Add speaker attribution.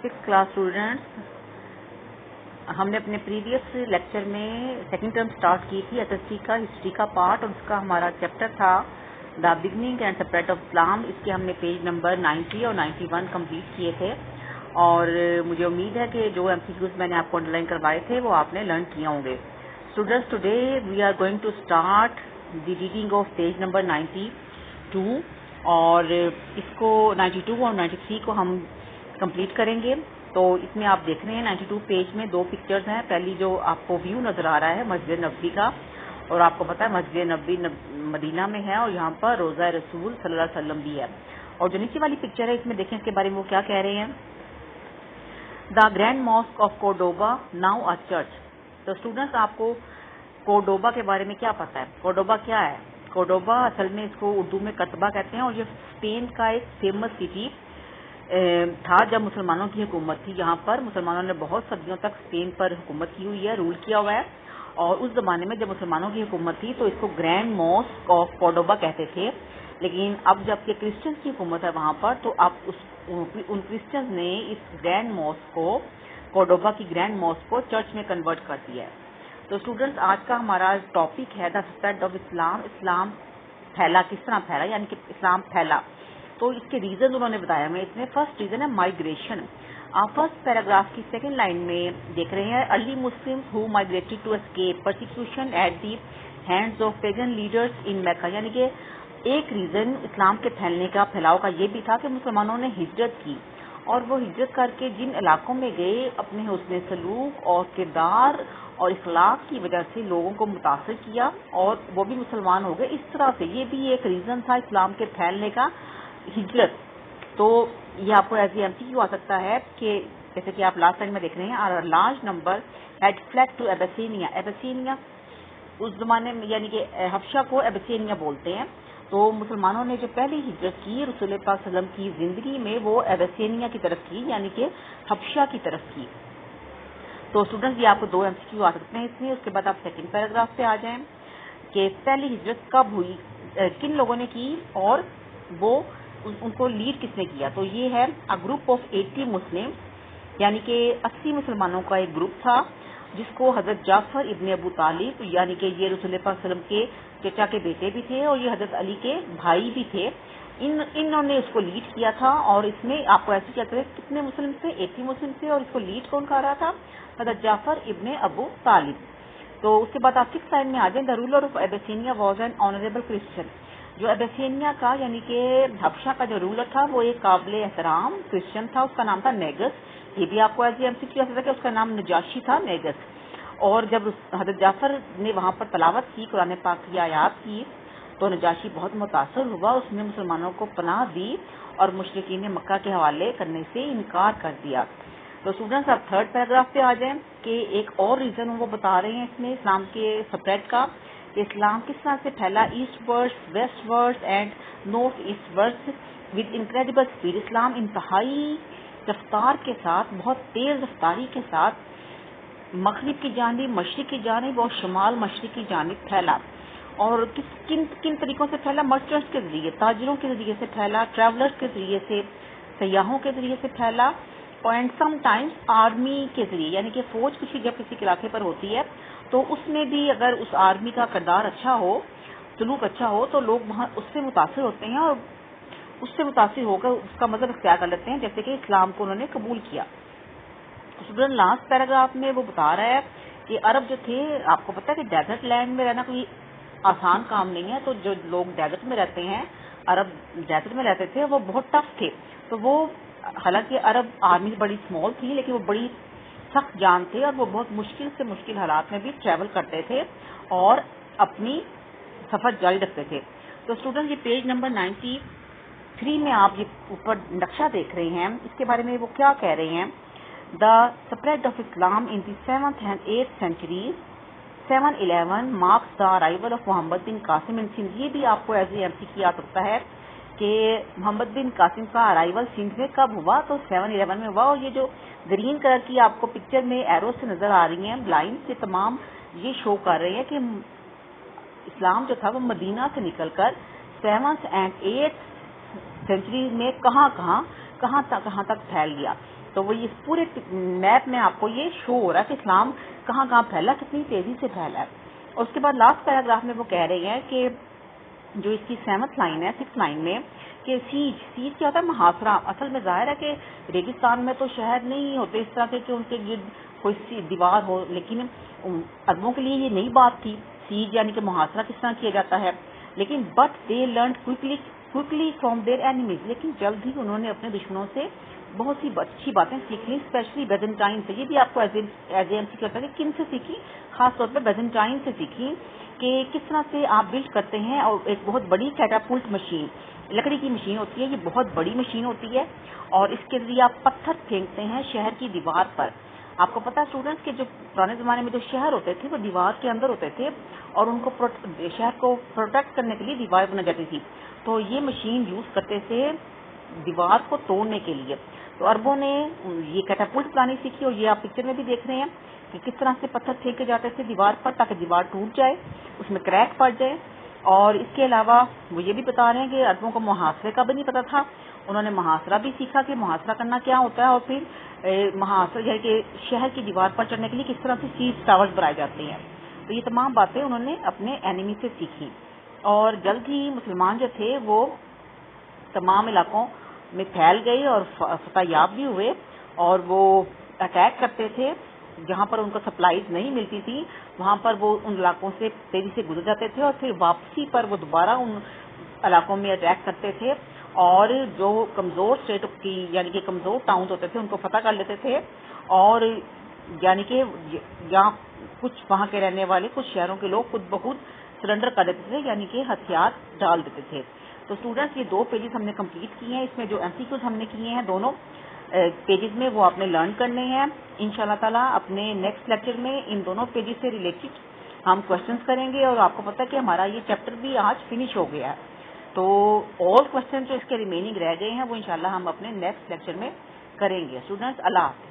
Speaker 1: Six class students, हमने अपने previous lecture में सेकंड टर्म स्टार्ट की थी एसएसटी का हिस्ट्री का पार्ट, और उसका हमारा चैप्टर था the beginning and spread of इस्लाम। इसके हमने पेज नंबर 90 और 91 कंप्लीट किए थे, और मुझे उम्मीद है कि जो एमसीक्यूज मैंने आपको अंडरलाइन करवाए थे वो आपने लर्न किए होंगे। Students, today we are going to start the reading of page number 92, और इसको 92 और 93 को हम कंप्लीट करेंगे। तो इसमें आप देख रहे हैं 92 पेज में दो पिक्चर्स हैं। पहली जो आपको व्यू नजर आ रहा है मस्जिद नबी का, और आपको पता है मस्जिद नबी मदीना में है, और यहाँ पर रोज़ा रसूल सल्लल्लाहु अलैहि वसल्लम भी है। और जो नीचे वाली पिक्चर है इसमें देखें इसके बारे में वो क्या कह रहे हैं। The grand mask of Cordoba now a church. तो स्टूडेंट्स, आपको कोर्डोबा के बारे में क्या पता है? कोर्डोबा क्या है? कोर्डोबा असल में इसको उर्दू में कतबा कहते हैं, और ये स्पेन का एक फेमस सिटी था जब मुसलमानों की हुकूमत थी। यहाँ पर मुसलमानों ने बहुत सदियों तक स्पेन पर हुकूमत की हुई है, रूल किया हुआ है। और उस जमाने में जब मुसलमानों की हुकूमत थी तो इसको ग्रैंड मॉस्क ऑफ कोर्डोबा कहते थे। लेकिन अब जबकि क्रिश्चियंस की हुकूमत है वहाँ पर, तो अब उन क्रिश्चियंस ने इस ग्रैंड मॉस्क को, कोर्डोबा की ग्रैंड मॉस्क को चर्च में कन्वर्ट कर दिया है। तो स्टूडेंट्स, आज का हमारा टॉपिक है द स्प्रेड ऑफ इस्लाम। इस्लाम फैला, किस तरह फैला, यानी कि इस्लाम फैला। तो इसके रीजन उन्होंने बताया हमें। इसमें फर्स्ट रीजन है माइग्रेशन। आप फर्स्ट पैराग्राफ की सेकंड लाइन में देख रहे हैं, early Muslims who migrated to escape persecution at the hands of pagan leaders in Mecca. यानी कि एक रीजन इस्लाम के फैलने का, फैलाव का ये भी था कि मुसलमानों ने हिजरत की, और वो हिजरत करके जिन इलाकों में गए अपने हुस्न सलूक और किरदार और इखलाक की वजह से लोगों को मुतासर किया, और वो भी मुसलमान हो गए। इस तरह से ये भी एक रीजन था इस्लाम के फैलने का, हिजरत। तो ये आपको एज एमसीक्यू आ सकता है कि जैसे कि आप लास्ट टाइम में देख रहे हैं, और large number had fled to Abyssinia. Abyssinia उस जमाने में, यानी कि हबशा को एबेसिनिया बोलते हैं। तो मुसलमानों ने जो पहली हिजरत की रसूल पाक सल्लल्लाहु अलैहि वसल्लम की जिंदगी में, वो एबेसिनिया की तरफ की, यानी कि हबशा की तरफ की। तो स्टूडेंट्स, ये आपको दो एमसीक्यू आ सकते हैं इसमें। उसके बाद आप सेकंड पैराग्राफ पे आ जाएं कि पहली हिजरत कब हुई, किन लोगों ने की, और वो उनको लीड किसने किया। तो ये है अ ग्रुप ऑफ 80 मुस्लिम, यानी कि 80 मुसलमानों का एक ग्रुप था, जिसको हजरत जाफर इब्ने अबू तालिब, यानी कि ये रसूल पाक सल्लल्लाहु अलैहि वसल्लम के चचा के बेटे भी थे, और ये हजरत अली के भाई भी थे। इन्होंने इसको लीड किया था। और इसमें आपको ऐसे क्या करें, कितने मुस्लिम थे? 80 मुस्लिम थे, और इसको लीड कौन कर रहा था? हजरत जाफर इब्ने अबू तालिब। तो उसके बाद आप सिक्स लाइन में आ जाए, the ruler of Abyssinia was an honourable Christian. जो एबेसिनिया का, यानी कि हबशा का जो रूलर था, वो एक काबिल एहतराम क्रिश्चियन था। उसका नाम था नेगस। ये भी आपको ऐसे एमसीक्यू आ सकता है, उसका नाम नजाशी था, नेगस। और जब हजरत जाफर ने वहां पर तलावत की कुरान पाक की आयात की, तो नजाशी बहुत मुतासर हुआ। उसने मुसलमानों को पनाह दी और मुशरिकीन मक्का के हवाले करने से इनकार कर दिया। तो स्टूडेंट्स, आप थर्ड पैराग्राफ पे आ जाएं कि एक और रीजन वो बता रहे हैं इसमें इस्लाम के स्प्रेड का, इस्लाम किस तरह से फैला eastwards, westwards and northeastwards with incredible speed. इस्लाम इंतहाई रफ्तार के साथ, बहुत तेज रफ्तारी के साथ मगरिब की जानिब, मशरिक की जानिब और शुमाल मशरिक की जानिब फैला। और किन किन तरीकों से फैला? मर्चेंट्स के जरिए, ताजिरों के जरिए से फैला, ट्रैवलर्स के जरिए से, सयाहों के जरिए से फैला, एंड समटाइम्स आर्मी के जरिए, यानी कि फौज किसी जब किसी इलाके पर होती है तो उसमें भी अगर उस आर्मी का किरदार अच्छा हो, सलूक अच्छा हो, तो लोग वहां उससे मुतासिर होते हैं, और उससे मुतासिर होकर उसका मजहब इख्तियार कर लेते हैं, जैसे कि इस्लाम को उन्होंने कबूल किया। स्टूडेंट, लास्ट पैराग्राफ में वो बता रहा है कि अरब जो थे, आपको पता है कि डेजर्ट लैंड में रहना कोई आसान काम नहीं है। तो जो लोग डेजर्ट में रहते हैं, अरब डेजर्ट में रहते थे, वो बहुत टफ थे। तो वो, हालांकि अरब आर्मी बड़ी स्मॉल थी, लेकिन वो बड़ी सख्त जान थे, और वो बहुत मुश्किल से मुश्किल हालात में भी ट्रैवल करते थे और अपनी सफर जारी रखते थे। तो स्टूडेंट, ये पेज नंबर 93 में आप ये ऊपर नक्शा देख रहे हैं, इसके बारे में वो क्या कह रहे हैं। The spread of Islam in the 7th and 8th centuries, 711 marks the arrival of Muhammad bin Qasim in Sindh. ये भी आपको एज एमसीक्यू आ सकता है कि मोहम्मद बिन कासिम का अराइवल सिंध में कब हुआ। तो 711 में हुआ। और ये जो ग्रीन कलर की आपको पिक्चर में एरो से नजर आ रही हैं लाइन से, तमाम ये शो कर रहे हैं कि इस्लाम जो था वो मदीना से निकलकर 7th and 8th सेंचुरी में कहाँ तक फैल गया। تو وہ اس پورے میپ میں آپ کو یہ شو ہو رہا ہے کہ اسلام کہاں کہاں پھیلا، کتنی تیزی سے پھیلا ہے. اور اس کے بعد لاسٹ پیراگراف میں وہ کہہ رہی ہیں کہ جو اس کی 7th لائن ہے 6th لائن میں کہ سیج کیا ہوتا ہے؟ محاصرہ. اصل میں ظاہر ہے کہ ریگستان میں تو شہر نہیں ہوتے اس طرح کے کہ ان کے گرد کوئی سی دیوار ہو، لیکن عربوں کے لیے یہ نئی بات تھی سیج یعنی کہ محاصرہ کس طرح کیا جاتا ہے. لیکن but they learn quickly from their enemies, لیکن جلد ہی انہوں نے اپنے دشمنوں سے بہت سی اچھی باتیں سیکھ لی، اسپیشلی بیزنٹائن سے. یہ بھی آپ کو ایز اے ایم سی کرتا ہے کہ کن سے سیکھی؟ خاص طور پہ بیزنٹائن سے سیکھی کہ کس طرح سے آپ بلڈ کرتے ہیں. اور ایک بہت بڑی کیٹاپولٹ مشین، لکڑی کی مشین ہوتی ہے، یہ بہت بڑی مشین ہوتی ہے اور اس کے ذریعے آپ پتھر پھینکتے ہیں شہر کی دیوار پر. آپ کو پتا ہے اسٹوڈنٹس کہ جو پرانے زمانے میں جو شہر ہوتے تھے وہ دیوار کے اندر ہوتے تھے اور ان کو شہر کو پروٹیکٹ کرنے کے لیے دیوار بنا جاتی تھی. تو یہ مشین یوز کرتے تھے دیوار کو توڑنے کے لیے. تو عربوں نے یہ کیٹاپولٹ پلانی سیکھی اور یہ آپ پکچر میں بھی دیکھ رہے ہیں کہ کس طرح سے پتھر پھینکے جاتے تھے دیوار پر تاکہ دیوار ٹوٹ جائے، اس میں کریک پڑ جائے. اور اس کے علاوہ وہ یہ بھی بتا رہے ہیں کہ عربوں کو محاصرے کا بھی نہیں پتا تھا، انہوں نے محاصرہ بھی سیکھا کہ محاصرہ کرنا کیا ہوتا ہے اور پھر محاصرہ یعنی کہ شہر کی دیوار پر چڑھنے کے لیے کس طرح سے سیج ٹاورز بنائے جاتے ہیں. تو یہ تمام باتیں انہوں نے اپنے اینیمی سے سیکھی اور جلد ہی مسلمان جو تھے وہ تمام علاقوں میں پھیل گئے اور فتح یاب بھی ہوئے اور وہ اٹیک کرتے تھے جہاں پر ان کو سپلائیز نہیں ملتی تھی، وہاں پر وہ ان علاقوں سے تیزی سے گزر جاتے تھے اور پھر واپسی پر وہ دوبارہ ان علاقوں میں اٹیک کرتے تھے اور جو کمزور اسٹیٹ کی یعنی کہ کمزور ٹاؤن ہوتے تھے ان کو فتح کر لیتے تھے اور یعنی کہ یہاں کچھ وہاں کے رہنے والے کچھ شہروں کے لوگ خود بخود سرنڈر کر دیتے تھے یعنی کہ ہتھیار ڈال دیتے تھے. تو اسٹوڈنٹس یہ 2 پیجز ہم نے کمپلیٹ کیے ہیں، اس میں جو ایم سی کیوز ہم نے کیے ہیں دونوں پیجز میں وہ آپ نے لرن کرنے ہیں. انشاءاللہ تعالیٰ اپنے نیکسٹ لیکچر میں ان دونوں پیجز سے ریلیٹڈ ہم کوشچنس کریں گے اور آپ کو پتہ ہے کہ ہمارا یہ چیپٹر بھی آج فنش ہو گیا ہے. تو آل کوشچن جو اس کے ریمیننگ رہ گئے ہیں وہ انشاءاللہ ہم اپنے نیکسٹ لیکچر میں کریں گے. اسٹوڈنٹس اللہ حافظ.